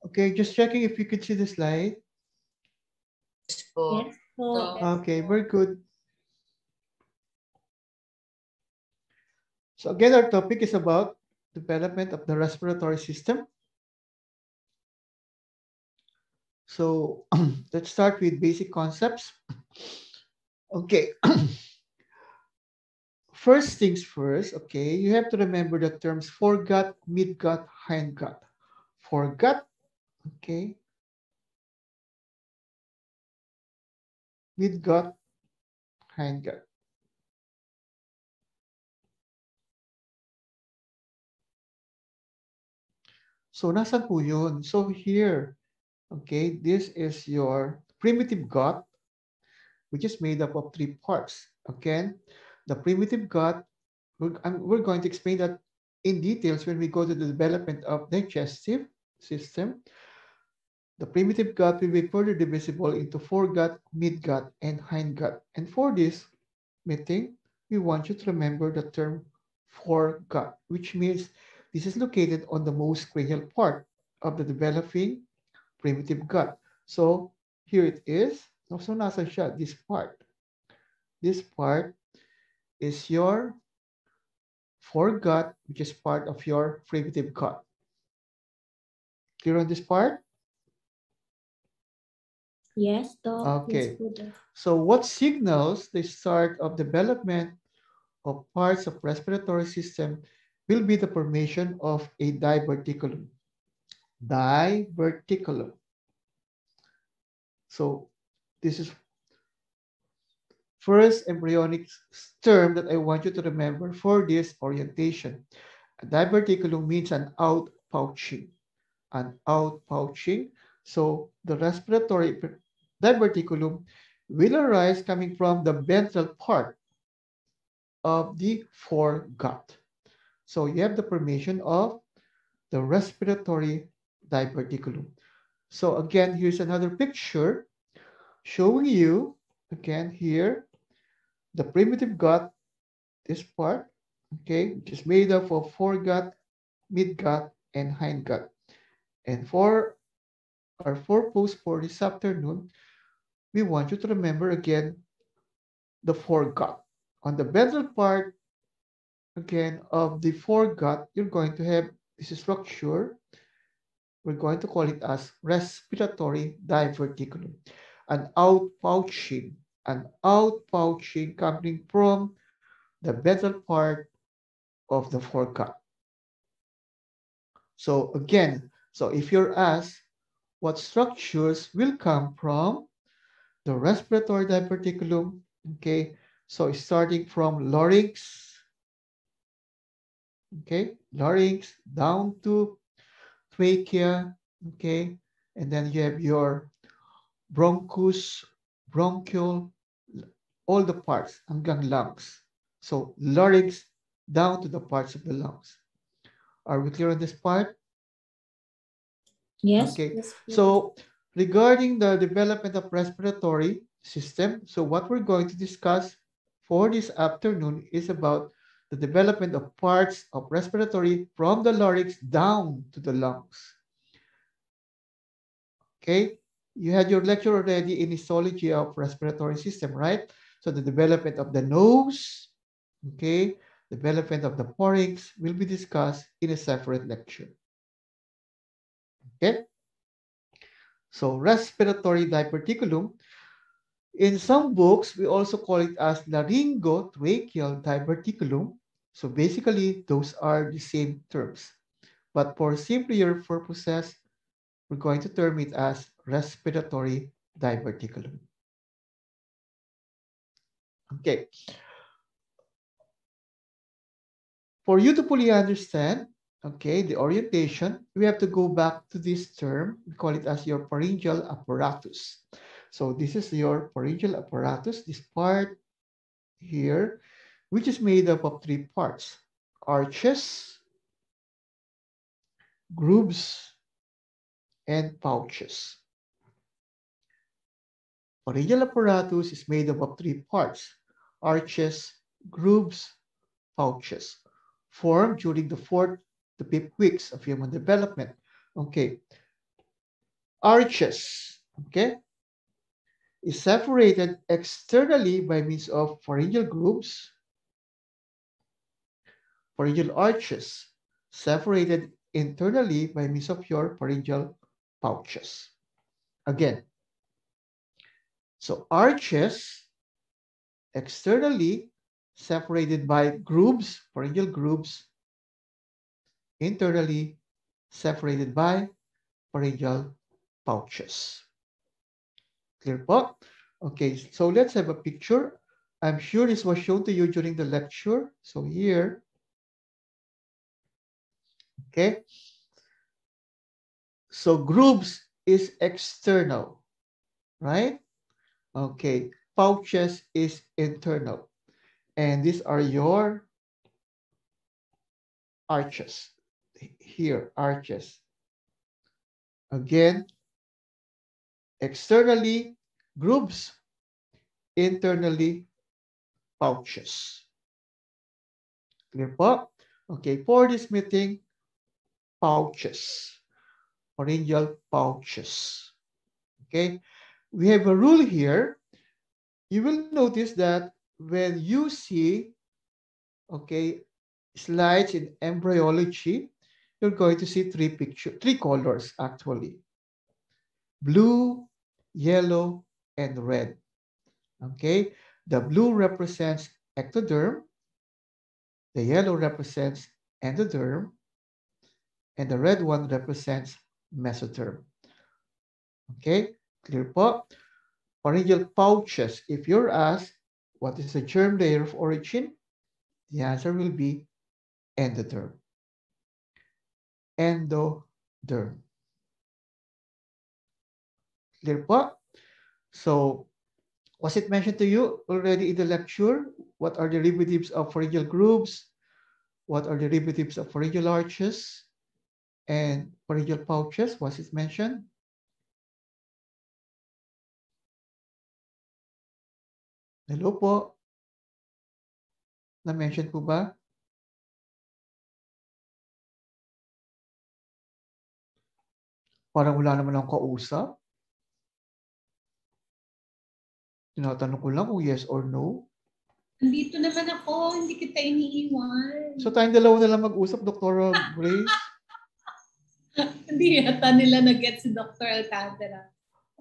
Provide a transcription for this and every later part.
Okay, just checking if you could see the slide. Yes po. Yes po. Okay, very good. So again, our topic is about development of the respiratory system. So let's start with basic concepts. Okay, first things first, okay, you have to remember the terms foregut, midgut, hindgut. Foregut, okay, midgut, hindgut. So nasan po yun? So here, okay, this is your primitive gut, which is made up of three parts. Again, the primitive gut, we're going to explain that in details when we go to the development of digestive system. The primitive gut will be further divisible into foregut, midgut, and hindgut. And for this meeting, we want you to remember the term foregut, which means this is located on the most cranial part of the developing primitive gut. So here it is. So nasa siya, this part. This part is your foregut, which is part of your primitive gut. Clear on this part? Yes, Doc. Yes Okay. po, Doc. So what signals the start of development of parts of respiratory system will be the formation of a diverticulum. Diverticulum. So this is first embryonic term that I want you to remember for this orientation. A diverticulum means an outpouching. An outpouching. So the respiratory diverticulum will arise coming from the ventral part of the foregut. So you have the formation of the respiratory diverticulum. So again, here's another picture showing you, again here, the primitive gut, this part, okay, which is made up of foregut, midgut, and hindgut. And for our purpose for this afternoon, we want you to remember again the foregut. On the ventral part, again, of the foregut, you're going to have this structure. We're going to call it as respiratory diverticulum. An outpouching coming from the ventral part of the foregut. So again, so if you're asked what structures will come from the respiratory diverticulum, okay, so starting from larynx, okay, larynx down to trachea, okay, and then you have your bronchus, bronchiole, all the parts hanggang lungs. So larynx down to the parts of the lungs. Are we clear on this part? Yes, Okay. yes po. So regarding the development of respiratory system, so what we're going to discuss for this afternoon is about the development of parts of respiratory from the larynx down to the lungs. Okay, you had your lecture already in histology of respiratory system, right? So the development of the nose, okay, development of the pharynx will be discussed in a separate lecture. Okay, so respiratory diverticulum. In some books, we also call it as laryngotracheal diverticulum. So basically, those are the same terms. But for simpler purposes, we're going to term it as respiratory diverticulum. Okay. For you to fully understand, okay, the orientation, we have to go back to this term. We call it as your pharyngeal apparatus. So this is your pharyngeal apparatus, this part here, which is made up of three parts: arches, grooves, and pouches. Pharyngeal apparatus is made up of three parts: arches, grooves, pouches, formed during the 4th to 5th weeks of human development. Okay, arches, okay, is separated externally by means of pharyngeal grooves. Pharyngeal arches separated internally by means of your pharyngeal pouches. Again, so arches externally separated by grooves, pharyngeal grooves, internally separated by pharyngeal pouches. Clear po? Okay, so let's have a picture. I'm sure this was shown to you during the lecture. So here, okay. So grooves is external, right? Okay, pouches is internal. And these are your arches. Here, arches. Again, externally, grooves, internally, pouches. Clear po? Okay, for this meeting, pouches, pharyngeal pouches. Okay, we have a rule here. You will notice that when you see, okay, slides in embryology, you're going to see three colors actually. Blue, yellow, and red. Okay, the blue represents ectoderm, the yellow represents endoderm, and the red one represents mesoderm. Okay, clear po? Pharyngeal pouches, if you're asked what is the germ layer of origin, the answer will be endoderm. Endoderm. Clear po? So, was it mentioned to you already in the lecture? What are the derivatives of pharyngeal grooves? What are the derivatives of pharyngeal arches and pharyngeal pouches? Was it mentioned? Hello po. Na-mention po ba? Parang wala naman akong kausap. Tinatanong ko lang kung yes or no. Nandito naman ako, hindi kita iniiwan. So tayong dalawa na lang mag-usap, Dr. Grace. Hindi yata nila nag-get si Dr. Alcantara.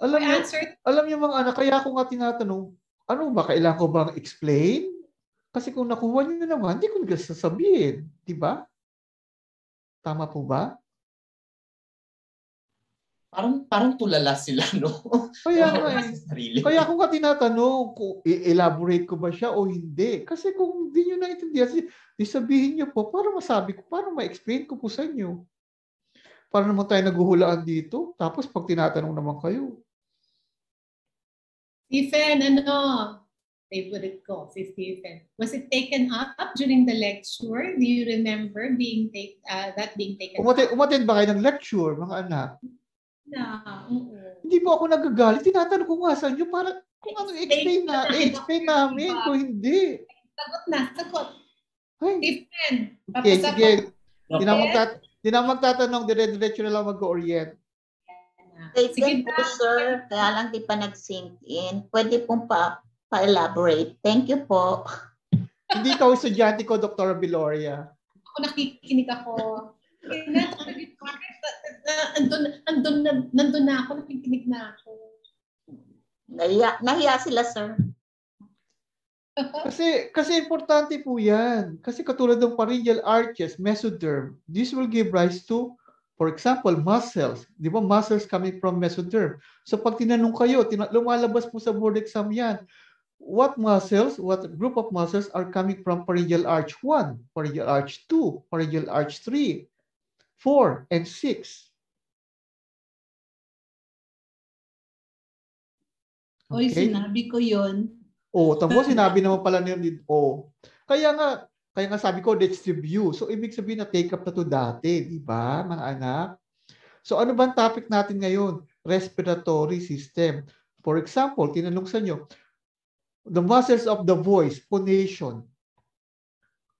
Alam niyo mga anak, kaya ako nga tinatanong, ano ba, kailangan ko bang explain? Kasi kung nakuha niyo naman, hindi ko na sasabihin. Di ba? Tama po ba? Parang tulala sila, no? Kaya nga Kaya ako nga tinatanong kung i-elaborate ko ba siya o hindi. Kasi kung hindi nyo naintindihan, sabihin nyo po para masabi ko, para ma-explain ko po sa inyo. Para naman tayo naghuhulaan dito. Tapos pag tinatanong naman kayo. Stephen, favorite ko, si Stephen. Was it taken up during the lecture? Do you remember that being taken up? Umattend ba kayo ng lecture, mga anak? Oo. Hindi po ako nagagalit. Tinatanong ko nga sa inyo para kung ano explain namin kung hindi. Sagot. Ay. Stephen. Okay, sige. Hindi na magtatanong, dire-diretso na lang mag-orient. Sige po, sir. Kaya lang di pa nag-sink in. Pwede pong pa-elaborate. Thank you po. Hindi ka estudyante ko, Dr. Biloria. Ako nakikinig ako. Nandun na ako, nakikinig na ako. Nahiya sila, sir. Kasi importante po yan. Kasi katulad ng pharyngeal arches, mesoderm, this will give rise to, for example, muscles. Di ba muscles coming from mesoderm? So pag tinanong kayo, lumalabas po sa board exam yan. What group of muscles are coming from pharyngeal arch 1, pharyngeal arch 2, pharyngeal arch 3, 4, and 6? Okay. Oy, sinabi ko yun. Tapos sinabi naman pala niyo, Kaya nga sabi ko, let's review. So, ibig sabihin na take up na to dati, di ba, mga anak? So, ano ba ang topic natin ngayon? Respiratory system. For example, tinanong sa inyo, the muscles of the voice, phonation,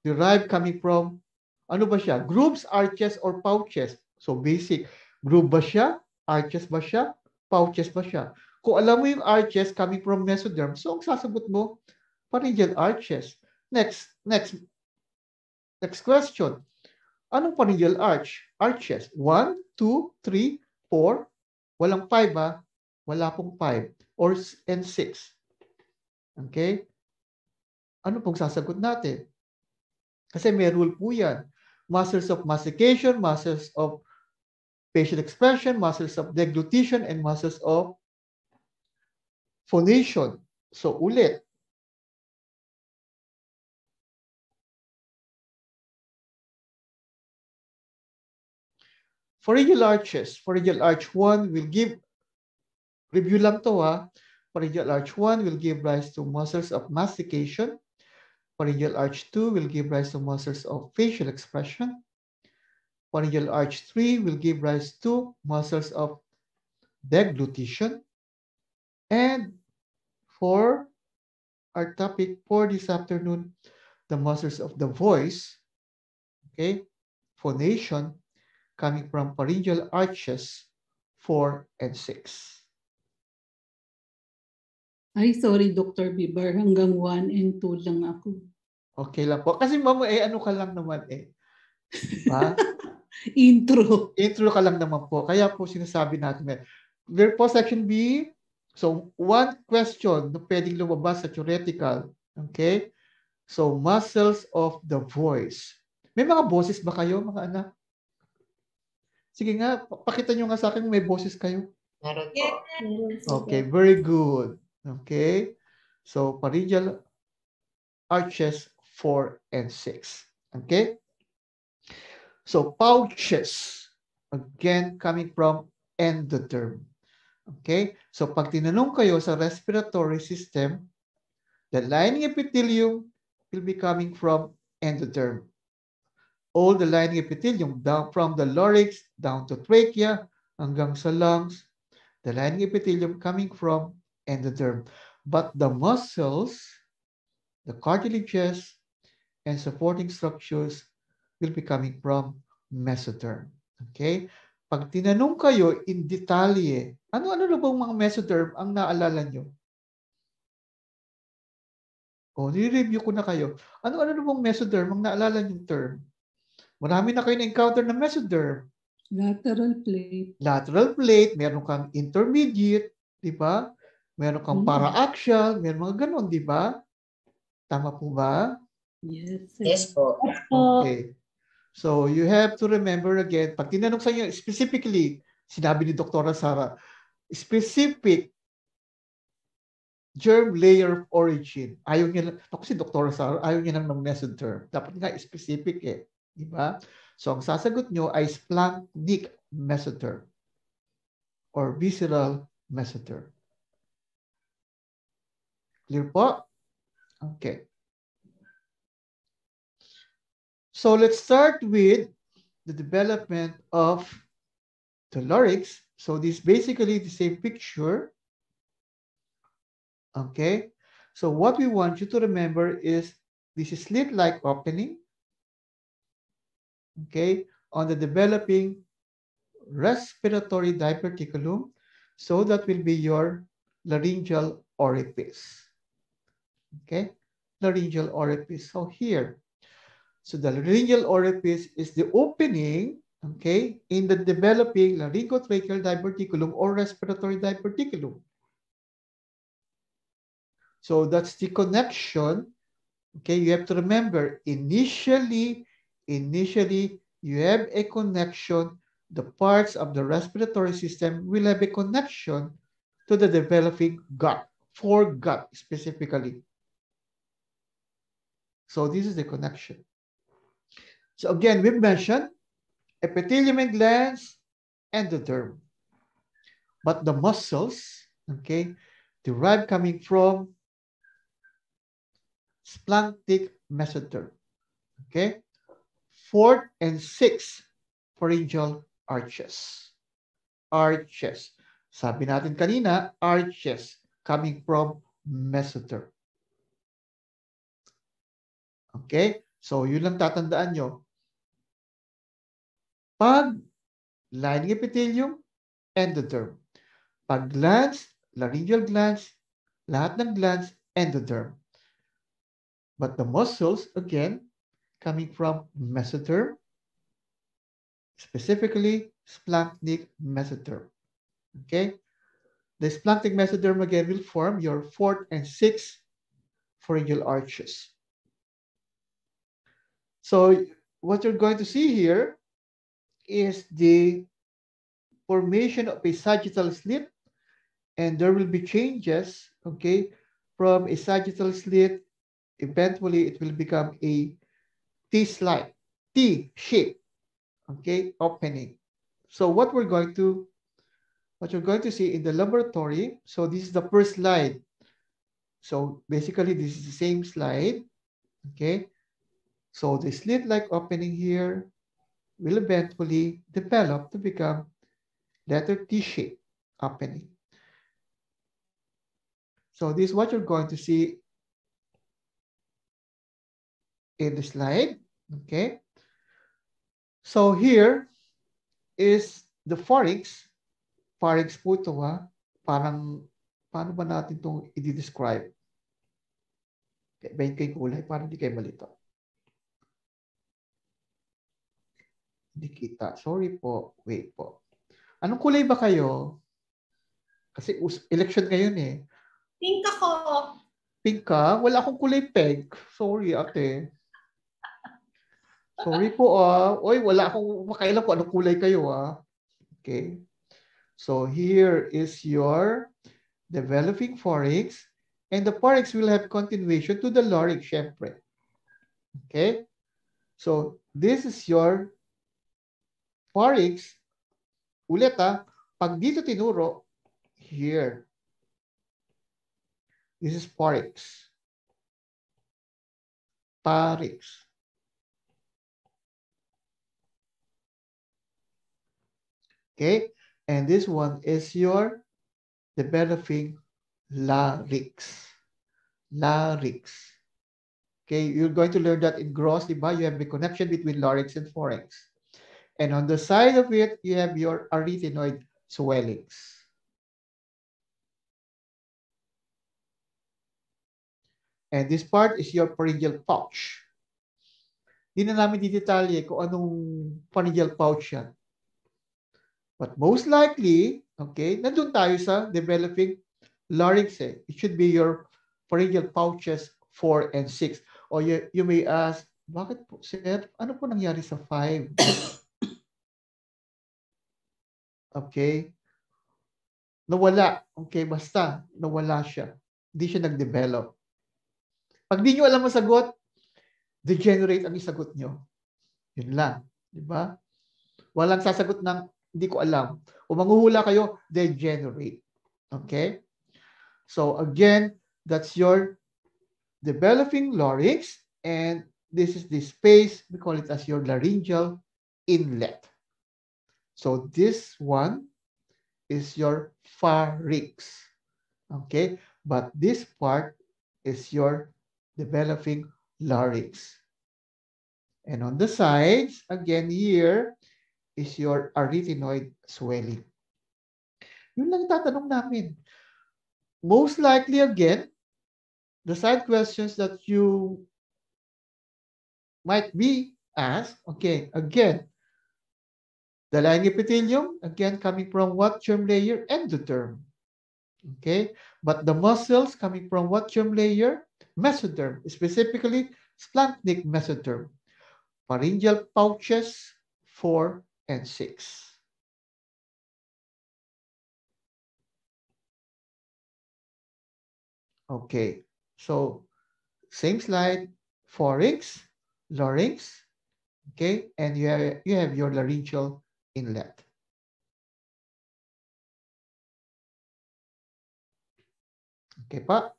derived coming from, ano ba siya? Grooves, arches, or pouches? So, basic. Groove ba siya? Arches ba siya? Pouches ba siya? Kung alam mo yung arches coming from mesoderm, so ang sasagot mo, pharyngeal arches. Next question. Anong pharyngeal arch? Arches. 1, 2, 3, 4. Walang 5 ha? Wala pong 5. And 6. Okay? Ano pong sasagot natin? Kasi may rule po yan. Muscles of mastication, muscles of facial expression, muscles of deglutition, and muscles of phonation. So, ulit. Pharyngeal arches. Pharyngeal arch 1 will give, review lang to ha. Pharyngeal arch 1 will give rise to muscles of mastication. Pharyngeal arch 2 will give rise to muscles of facial expression. Pharyngeal arch 3 will give rise to muscles of deglutition. And for our topic for this afternoon, the muscles of the voice, okay, phonation, coming from pharyngeal arches 4 and 6. Ay, sorry, Dr. Bibar. Hanggang 1 and 2 lang ako. Okay lang po. Kasi mama, ano ka lang naman eh. Diba? Intro. Intro ka lang naman po. Kaya po sinasabi natin. There po section B. So, one question na pwedeng lumabas sa theoretical. Okay? So, muscles of the voice. May mga boses ba kayo, mga anak? Sige nga, pakita nyo nga sa akin kung may boses kayo. Meron po. Yes. Okay, very good. Okay? So, pharyngeal arches 4 and 6. Okay? So, pouches. Again, coming from endoderm. Okay? So, pag tinanong kayo sa respiratory system, the lining epithelium will be coming from endoderm. All the lining epithelium down from the larynx down to trachea hanggang sa lungs, the lining epithelium coming from endoderm. But the muscles, the cartilages, and supporting structures will be coming from mesoderm. Okay? Pag tinanong kayo in detalye, ano-ano na bang mga mesoderm ang naalala nyo? O, nire-review ko na kayo. Ano-ano na bang mesoderm ang naalala nyong term? Marami na kayo na-encounter na mesoderm. Lateral plate. Lateral plate, meron kang intermediate, di ba? Meron kang paraaxial, meron mga ganon, di ba? Tama po ba? Yes. Yes po. Okay. So, you have to remember again, pag tinanong sa inyo, specifically, sinabi ni Dr. Sara, specific germ layer of origin. Ayaw niya lang, ako si Dr. Sara, ayaw niya lang ng mesoderm. Dapat nga specific eh. Di ba? So, ang sasagot nyo ay splanchnic mesoderm or visceral mesoderm. Clear po? Okay. So let's start with the development of the larynx. So this is basically the same picture. Okay. So what we want you to remember is this is slit-like opening. Okay. On the developing respiratory diverticulum. So that will be your laryngeal orifice. Okay. Laryngeal orifice. So here. So the laryngeal orifice is the opening, okay, in the developing laryngotracheal diverticulum or respiratory diverticulum. So that's the connection. Okay, you have to remember, initially, you have a connection. The parts of the respiratory system will have a connection to the developing gut, foregut specifically. So this is the connection. So again, we've mentioned epithelium and glands, endoderm. But the muscles, okay, derive coming from splanchnic mesoderm. Okay? 4th and 6th pharyngeal arches. Arches. Sabi natin kanina, arches coming from mesoderm. Okay? So, yun lang tatandaan nyo. Pag lining epithelium, endoderm. Pag glands, laryngeal glands, lahat ng glands, endoderm. But the muscles, again, coming from mesoderm, specifically splanchnic mesoderm. Okay? The splanchnic mesoderm again will form your 4th and 6th pharyngeal arches. So what you're going to see here is the formation of a sagittal slit, and there will be changes, okay, from a sagittal slit. Eventually, it will become a T-slide, T-shape, okay, opening. So what you're going to see in the laboratory, so this is the first slide. So basically, this is the same slide, okay? So the slit-like opening here will eventually develop to become letter T shape opening. So this is what you're going to see in the slide, okay? So here is the pharynx. Pharynx po ito, ha? Parang, paano ba natin itong i-describe? Bayin kayo kulay, parang hindi kayo malito. Hindi kita. Sorry po. Wait po. Anong kulay ba kayo? Kasi election ngayon eh. Pink ako. Pink ka? Wala akong kulay pink. Sorry, ate. Sorry po Oy, wala akong makailan po anong kulay kayo Okay. So here is your developing pharynx, and the pharynx will have continuation to the larynx, syempre. Okay. So this is your pharynx. Ulit pag dito tinuro, here. This is pharynx. Pharynx. Okay, and this one is your developing larynx. Larynx. Okay, you're going to learn that in gross, diba? You have the connection between larynx and pharynx. And on the side of it, you have your arytenoid swellings. And this part is your pharyngeal pouch. Hindi na namin didetalye kung anong pharyngeal pouch yan. But most likely, okay, nandun tayo sa developing larynx eh. It should be your pharyngeal pouches 4 and 6. Or you may ask, bakit po, sir? Ano po nangyari sa 5? Okay. Nawala. Okay, basta nawala siya. Hindi siya nag-develop. Pag di nyo alam ang sagot, degenerate ang isagot nyo. Yun lang. Diba? Walang sasagot ng hindi ko alam. O manghuhula kayo, degenerate. Okay? So again, that's your developing larynx, and this is the space, we call it as your laryngeal inlet. So this one is your pharynx. Okay? But this part is your developing larynx. And on the sides, again here, is your arytenoid swelling. Yun lang tatanong namin. Most likely, again, the side questions that you might be asked, okay, again, the lining epithelium, again, coming from what germ layer? Endoderm. Okay, but the muscles coming from what germ layer? Mesoderm, specifically splanchnic mesoderm. Pharyngeal pouches 4 and 6. Okay, so same slide, pharynx, larynx, okay, and you have your laryngeal inlet. Okay pa?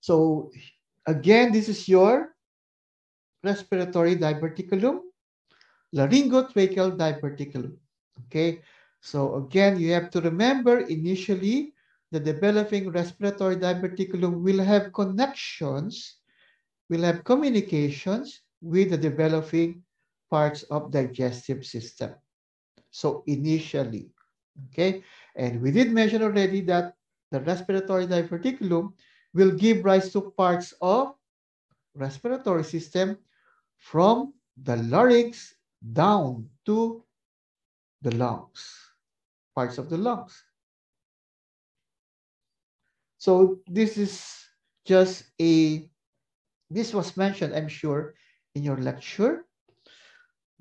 So again, this is your respiratory diverticulum, laryngotracheal diverticulum. Okay, so again, you have to remember initially the developing respiratory diverticulum will have connections, will have communications with the developing parts of digestive system. So initially, okay? And we did mention already that the respiratory diverticulum will give rise to parts of respiratory system from the larynx down to the lungs, parts of the lungs. So this is just this was mentioned, I'm sure, in your lecture.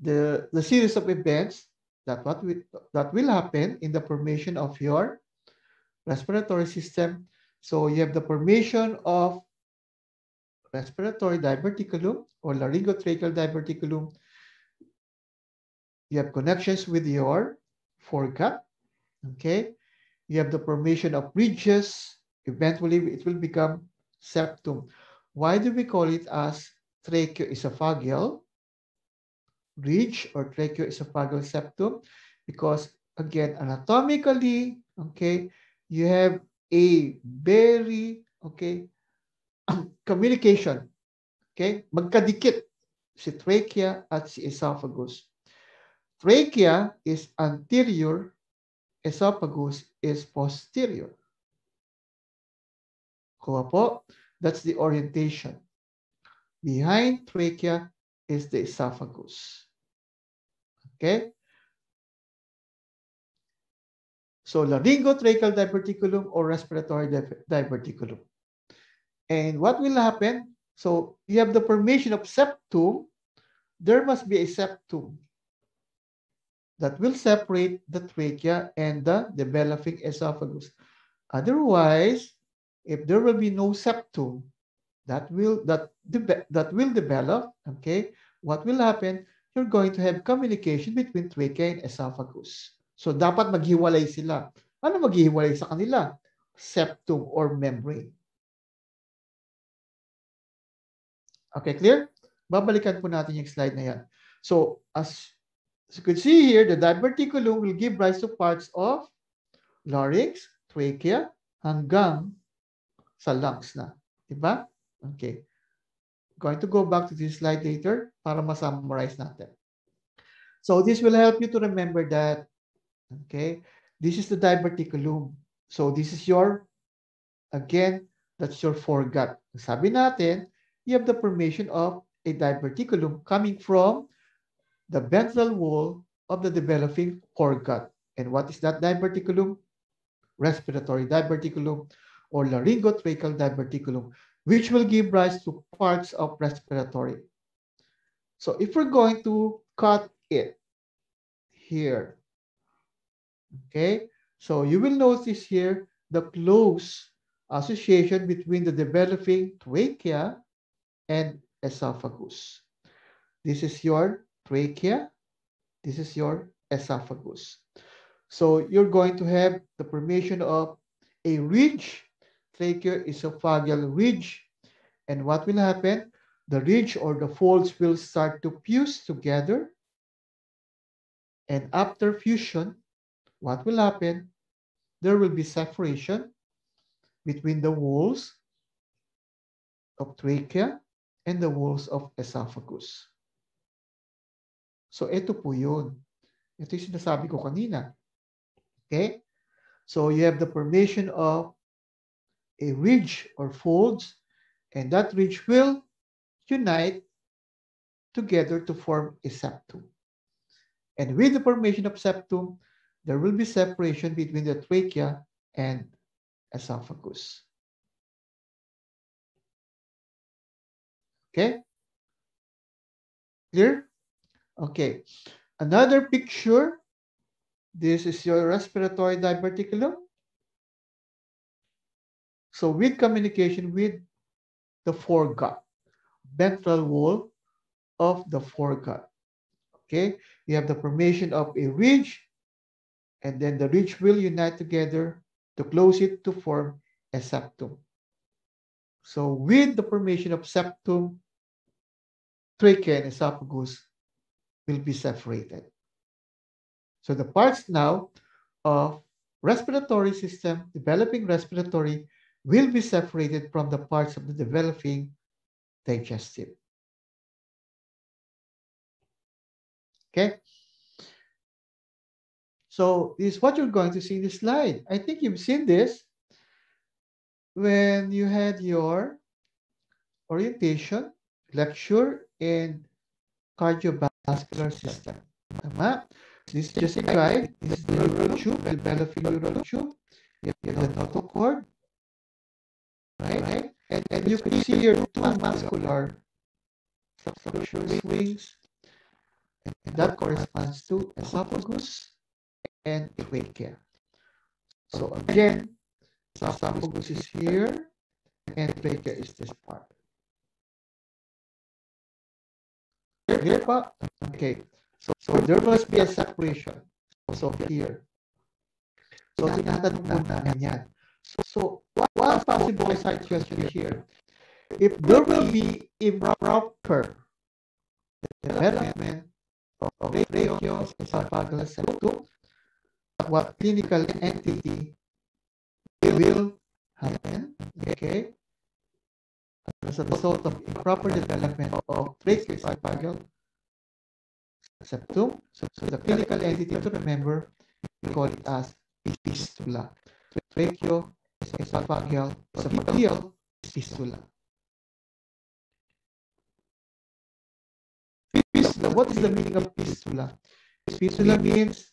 The series of events that will happen in the formation of your respiratory system. So you have the formation of respiratory diverticulum or laryngotracheal diverticulum. You have connections with your foregut, okay? You have the formation of ridges. Eventually, it will become septum. Why do we call it as tracheoesophageal ridge or tracheoesophageal septum? Because, again, anatomically, okay, you have a very, okay, communication, okay? Magkadikit si trachea at si esophagus. Trachea is anterior, esophagus is posterior. Kuha po, that's the orientation. Behind trachea is the esophagus. Okay? So laryngotracheal diverticulum or respiratory diverticulum. And what will happen? So you have the formation of septum. There must be a septum that will separate the trachea and the developing esophagus. Otherwise, if there will be no septum that will develop, okay, what will happen? You're going to have communication between trachea and esophagus. So dapat maghiwalay sila. Ano maghiwalay sa kanila? Septum or membrane. Okay, clear? Babalikan po natin yung slide na yan. So as you can see here, the diverticulum will give rise to parts of larynx, trachea, hanggang sa lungs na. Diba? Okay. Going to go back to this slide later para ma-summarize natin. So this will help you to remember that, okay, this is the diverticulum. So this is your, again, that's your foregut. Sabi natin, you have the formation of a diverticulum coming from the ventral wall of the developing foregut. And what is that diverticulum? Respiratory diverticulum or laryngotracheal diverticulum, which will give rise to parts of respiratory. So if we're going to cut it here, okay, so you will notice here the close association between the developing trachea and esophagus. This is your trachea, this is your esophagus. So you're going to have the formation of a ridge, tracheoesophageal ridge. And what will happen? The ridge or the folds will start to fuse together. And after fusion, what will happen? There will be separation between the walls of trachea and the walls of esophagus. So ito po yun. Ito yung sinasabi ko kanina. Okay? So you have the formation of a ridge or folds, and that ridge will unite together to form a septum. And with the formation of septum, there will be separation between the trachea and esophagus. Okay? Clear? Okay. Another picture. This is your respiratory diverticulum. So with communication with the foregut, ventral wall of the foregut. Okay, you have the formation of a ridge, and then the ridge will unite together to close it to form a septum. So with the formation of septum, trachea and esophagus will be separated. So the parts now of respiratory system, developing respiratory, will be separated from the parts of the developing digestive. Okay. So this is what you're going to see in this slide. I think you've seen this when you had your orientation, lecture, and cardiovascular system. Tama? This is just a guide. This is the neural tube, the neural tube. You have the notochord, right? And you can see your two muscular structures, wings, and that corresponds to esophagus and trachea. So again, esophagus is here, and trachea is this part. Clear pa? Okay. So there must be a separation. So here. So tinatanong mo namin yan. So one possible side question here. If there will be improper development of tracheoesophageal septum, what clinical entity will happen? Okay. As a result of improper development of tracheoesophageal septum, so the clinical entity to remember, we call it as fistula. Tracheoesophageal fistula. Fistula. What is the meaning of fistula? Fistula means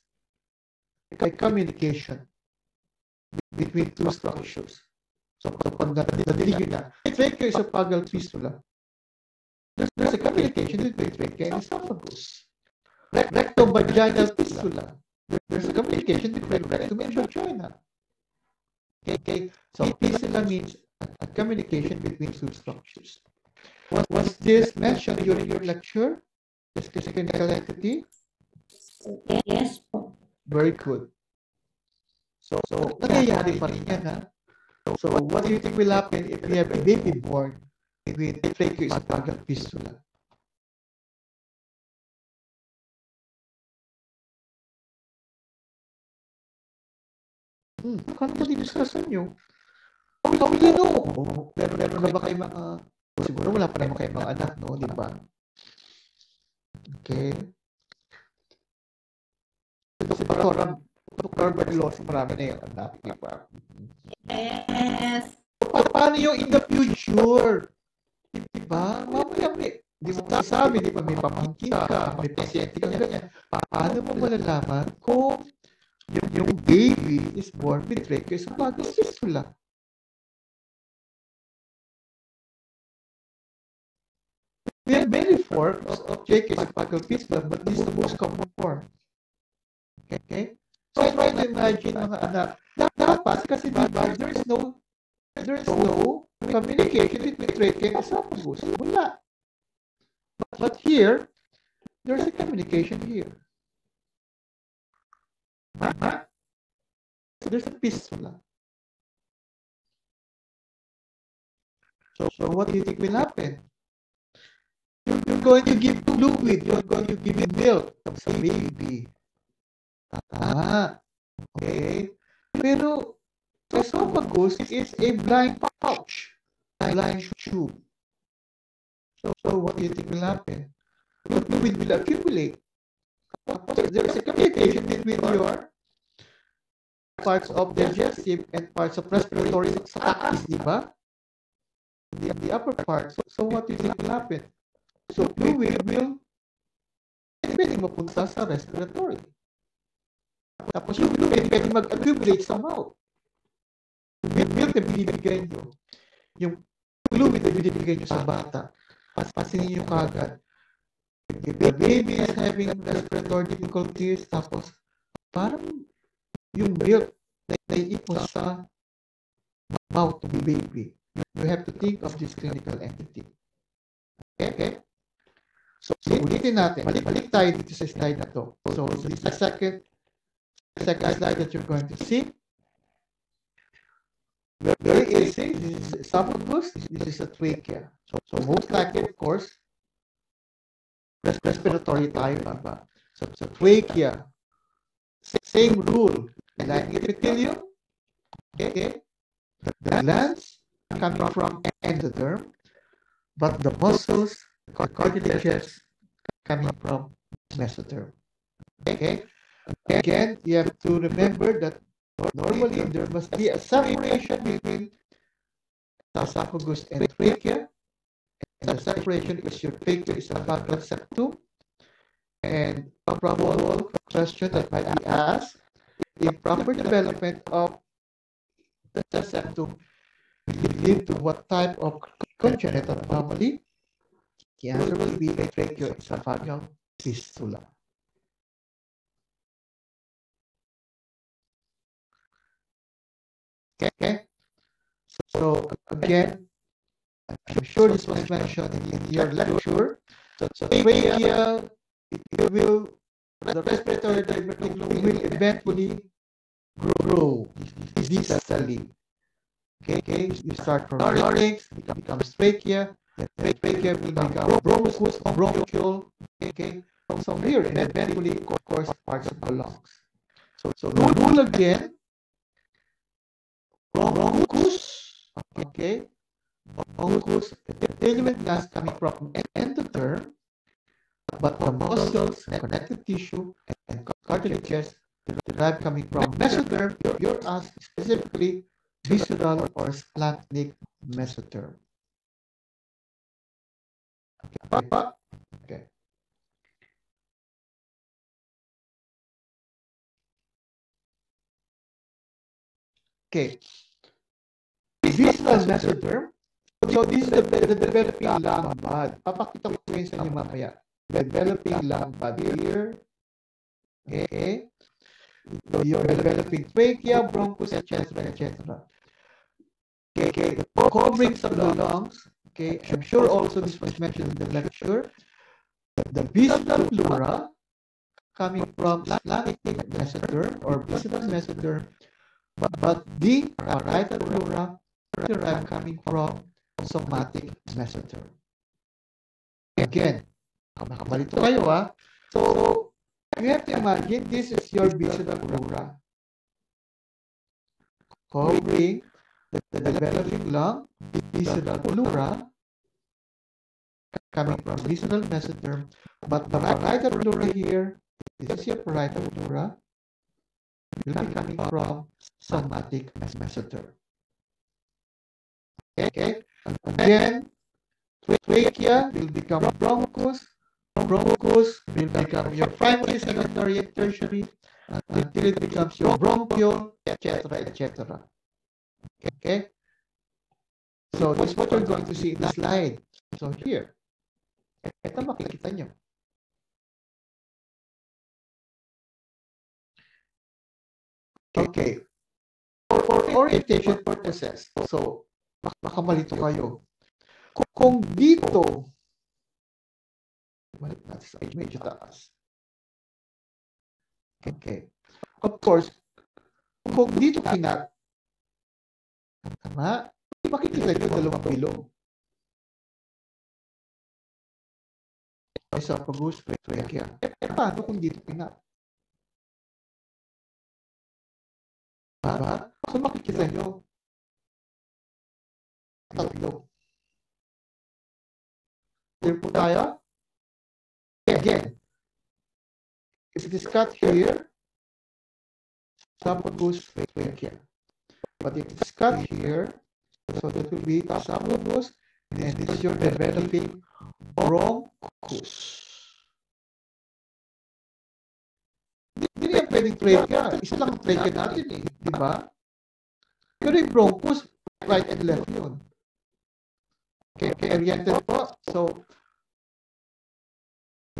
a communication between two structures. So pag nadilig na, tracheoesophageal fistula, there's a communication between trachea and esophagus. Rectovaginal fistula, there's a communication between rectum and vagina. Okay, so fistula means a communication between two structures. Was this mentioned during your lecture? This clinical entity? Yes po. Very good. So nangyayari pa rin yan, ha? So what do you think will happen if we have a baby born with tracheoesophageal fistula? Kano ba dinuskusan nyo? How will you know? Meron na ba kayo mga... siguro wala pa naman kayo mga anak, no? Di ba? Okay. Ito si Dr. Berlos, marami na yung anak, di ba? Yes. Paano yung in the future? Di ba? Mamaya di mo sabi, di ba? May pamangkin ka, may pasyente ka, ganyan. Paano mo malalaman kung yung baby is born with tracheoesophageal fistula? We have many forms of tracheoesophageal fistula, but this is the most common form. Okay? So try to imagine mga anak. Dapat kasi diba, there is no communication between trachea and esophagus. Wala. But here, there's a communication here. So there's a fistula. So what do you think will happen? You're going to give fluid. You're going to give milk sa baby. Okay. Pero esophagus is a blind pouch, blind tube. So what do you think will happen? The fluid will accumulate. There is a communication between your parts of digestive and parts of respiratory tracts, di ba? The upper part. So what do you think will happen? So fluid will pwede mapunta sa respiratory. Tapos yung fluid pwede mag-accumulate sa mouth. Yung milk na binibigay nyo, yung fluid na binibigay nyo sa bata, pasinin nyo kagad. If the baby is having respiratory difficulties, tapos parang yung milk na naiipon sa mouth of the baby. You have to think of this clinical entity. Okay? So ulitin natin. Balik tayo dito sa slide na to. So this is the second slide that you're going to see. Very easy. This is esophagus. This is a trachea. So most likely, of course, respiratory tayo ba? So trachea. Same rule. Lining epithelium. Okay. The glands coming from endoderm, but the muscles, the cartilages coming from mesoderm. Okay. Again, you have to remember that normally there must be a separation between esophagus and trachea. And the separation is your trachea is esophageal septum. And a probable question that might be asked, improper development of the septum will lead to what type of congenital anomaly? The answer will be a tracheoesophageal fistula. Okay. So again, I'm sure this was mentioned in your lecture. So trachea, the respiratory diverticulum will eventually grow distally. Okay, you start from larynx, becomes trachea, then trachea will become bronchus, bronchiole, okay, from here, and eventually, of course, parts of the lungs. So rule again, bronchus, okay, bronchus, the diluent gas coming from endotherm, but the muscles, connective tissue, and cartilages derive coming from mesoderm. You're asked specifically visceral or splanchnic mesoderm. Okay. Okay. Visceral mesoderm. So this is the developing lung bud. Papakita ko yun sa inyo mamaya. Developing lung bud here. Okay. You're developing trachea, bronchus, etc., etc. Okay. The coverings of the lungs. Okay. I'm sure also this was mentioned in the lecture. The visceral pleura coming from splanchnic mesoderm or visceral mesoderm, but the parietal pleura derive coming from somatic mesoderm. Again, makabalito kayo ha. So, you have to imagine this is your visceral pleura. Covering the developing lung, visceral pleura, coming from visceral mesoderm, but the parietal pleura here, this is your parietal pleura, will be coming from somatic mesoderm. Okay, again, trachea will become bronchus, bronchus will become your primary, secondary, and tertiary, until it becomes your bronchiole, etc., etc. Okay, so this is what you're going to see in the slide. So here, ito makikita nyo. Okay, for orientation purposes, so makamalito kayo. Kung dito, balik natin sa medyo taas. Okay. Of course, kung dito kinat, tama, makikita nyo dalawang bilog. Esophagus, trachea. Paano kung dito kinat? Diba? So makikita nyo tatlo. Clear po tayo? Again, if it is cut here, esophagus, trachea. But if it's cut here, so that will be esophagus, and this is your developing bronchus. Hindi yan pwedeng trachea. Isa lang ang trachea natin eh. Di ba? Pero yung bronchus, right and left yun. Okay, oriented po. So,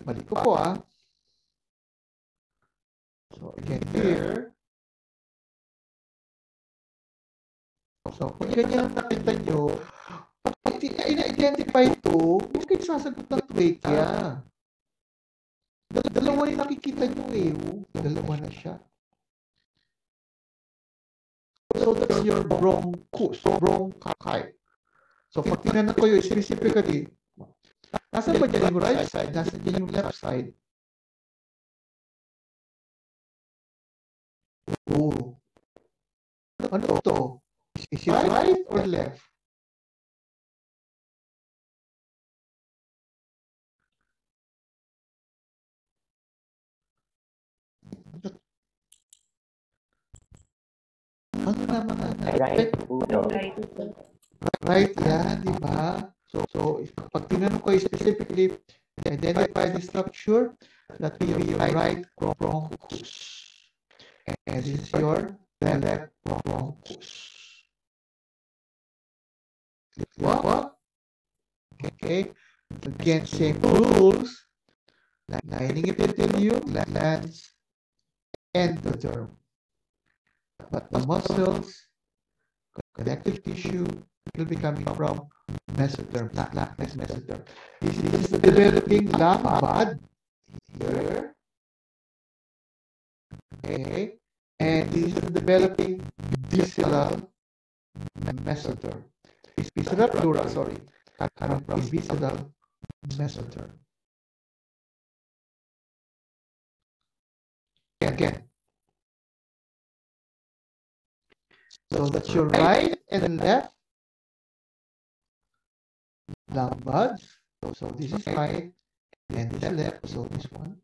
balik ko po ah. So, again here. So, kung ganyan ang nakita nyo, pag ina-identify ito, huwag kayo sasagot ng trachea. Dalawa yung nakikita nyo eh. Dalawa na siya. So, that's your bronchus, bronchi. So, pag tinanong ko yun, specifically, nasa ba dyan yung right side? Nasa dyan yung left side? Oh. Ano to? Is it right or left? ng mga right ulo. Right yan, di ba? So pag tinanong ko specifically, identify the structure, that will be your right bronchus. And this is your left bronchus. What? Okay. Again, same rules. Lining epithelium, glands, endoderm. But the muscles, connective tissue, will be coming from mesoderm, next mesoderm. This is the developing lung bud here. Okay. And this is the developing visceral mesoderm. Visceral plural, sorry. Coming from visceral mesoderm. Again. So that's your right and left lung buds. So this is right and this is left. So this one.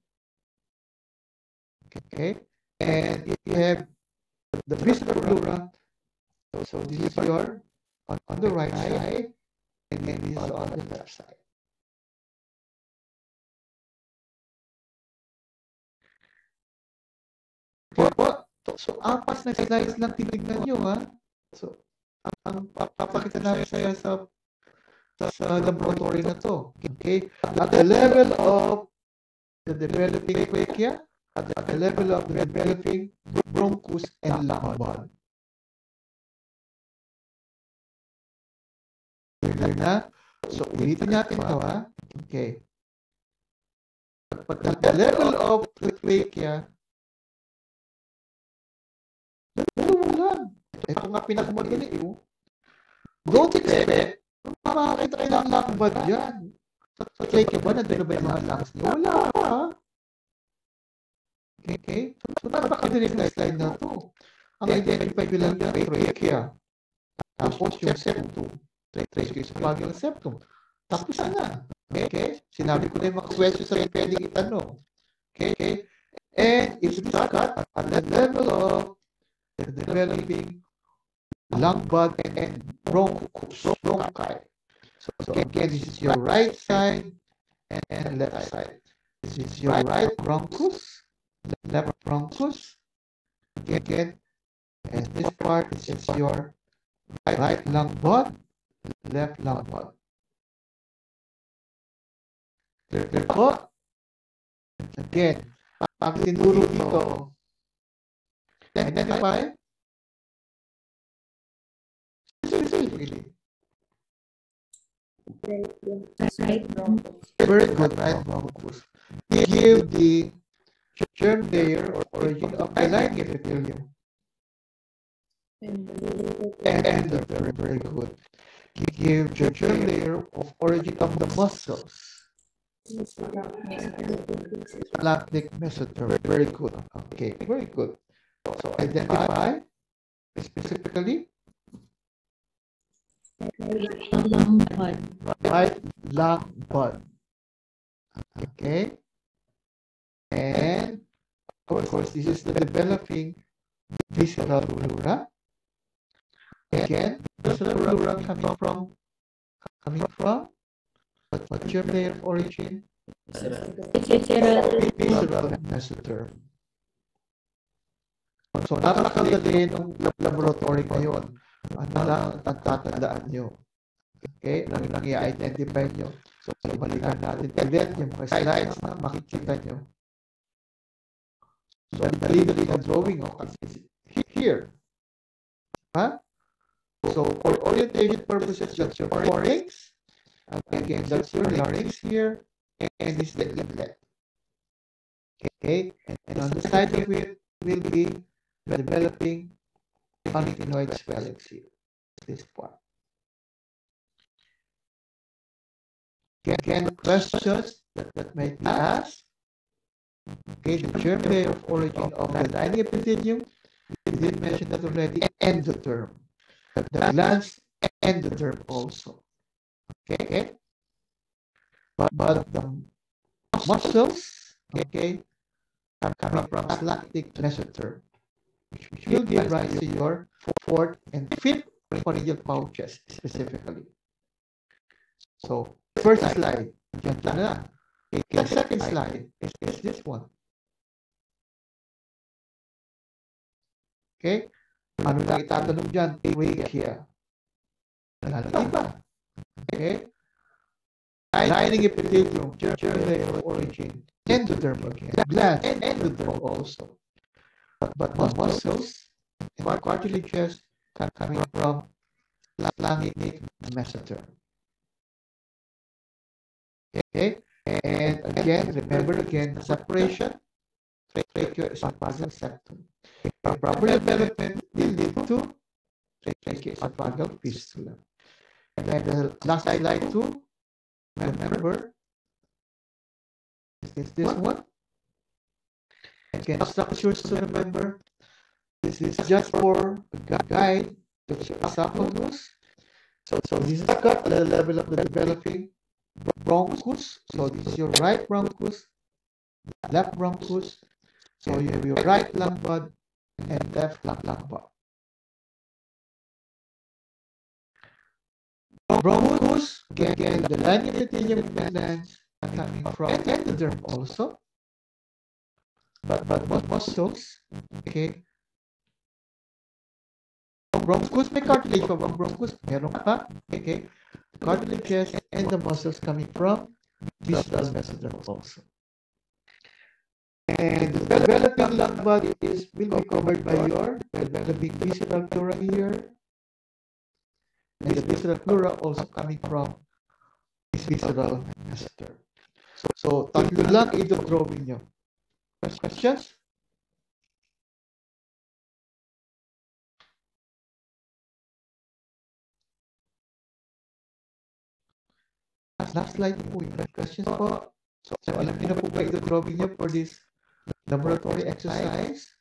Okay. And you have the visceral pleura. So this is your on the right side, and then this is on the left side. So apat na slides lang tinignan nyo, ha? So ang papakita namin sa'yo sa laboratory na to. Okay? At the level of the developing trachea, at the level of the developing bronchus and lung bud. Clear na? So, ulitin natin ito, ha? Okay. But at the level of the trachea, dalawa lang. Ito nga pinakamadali, oh. Don't expect, makakita kayo ng lung bud yan. Sa trachea ba, nandun na ba yung mga lungs niyo? Wala pa. Okay? So, napakadali na slide na ito. Ang identify ko lang yung trachea. Tapos yung septum. Trachea sa vagal septum. Tapos na. Okay? Sinabi ko na yung mga questions na pwedeng itanong. Okay? And if it is cut at the level of the developing lung bud and bronchi. So again, this is your right side and left side. This is your right bronchus, left bronchus. Again, and this part is your right lung bud, left lung bud. Clear po? Again, pag tinuro dito, identify. Specifically. Right bronchus. Very good, right bronchus. Give the germ layer or origin of the lining epithelium. And very good. Give the germ layer of origin of the muscles. Lactic mesoderm. Very good. Okay, very good. So identify specifically Lung bud. right lung bud. Okay. And of course, this is the developing visceral pleura. Again, visceral pleura coming from what germ layer of origin? Visceral mesoderm. So, napakadali ng laboratory ngayon. Ano lang ang tatandaan nyo? Okay? Ano lang i-identify nyo? So, balikan natin ulit yung mga slides na makikita nyo. So, dali-dali na drawing, okay? Here. Huh? So, for orientation purposes, that's your pharynx. Again, that's your larynx here. And this is the inlet. Okay? And on the side of it will be developing pharyngoid swellings here. This part. Again, questions that might be asked. Okay, the germ layer of origin of the lining epithelium. We did mention that already. Endoderm. The glands, endoderm also. Okay. But the muscles, okay, are coming from lactic mesoderm. which will give rise to your fourth and fifth pharyngeal pouches specifically. So, first slide, dyan na. Okay, second slide is this one. Okay? Ano lang itatanong dyan? Trachea. Iba. Okay? Lining epithelium, germinal of origin, endodermal glands, and endodermal also. But muscles and cartilages coming from slangic mesoderm. Okay? And again, remember again, the separation, tracheoesophageal septum. A proper development will lead to tracheoesophageal fistula. And the last slide too, remember, is this one. Again, structures to remember. This is just for a guide to the esophagus. So this is cut at the level of the developing bronchus. So this is your right bronchus, left bronchus. So you have your right lung bud and left lung bud. Bronchus, again, the lining epithelium glands coming from endoderm also. But muscles, okay. Bronchus may cartilage pa bang bronchus? Meron pa, okay. Cartilages and the muscles coming from visceral mesoderm also. And the developing lung body will be covered by your developing visceral pleura here. And the visceral pleura also coming from visceral mesoderm. So tatlo lang ito drawing nyo. Questions? Last slide po yung questions po. So alam niyo na po ba ito drawing niyo for this laboratory exercise?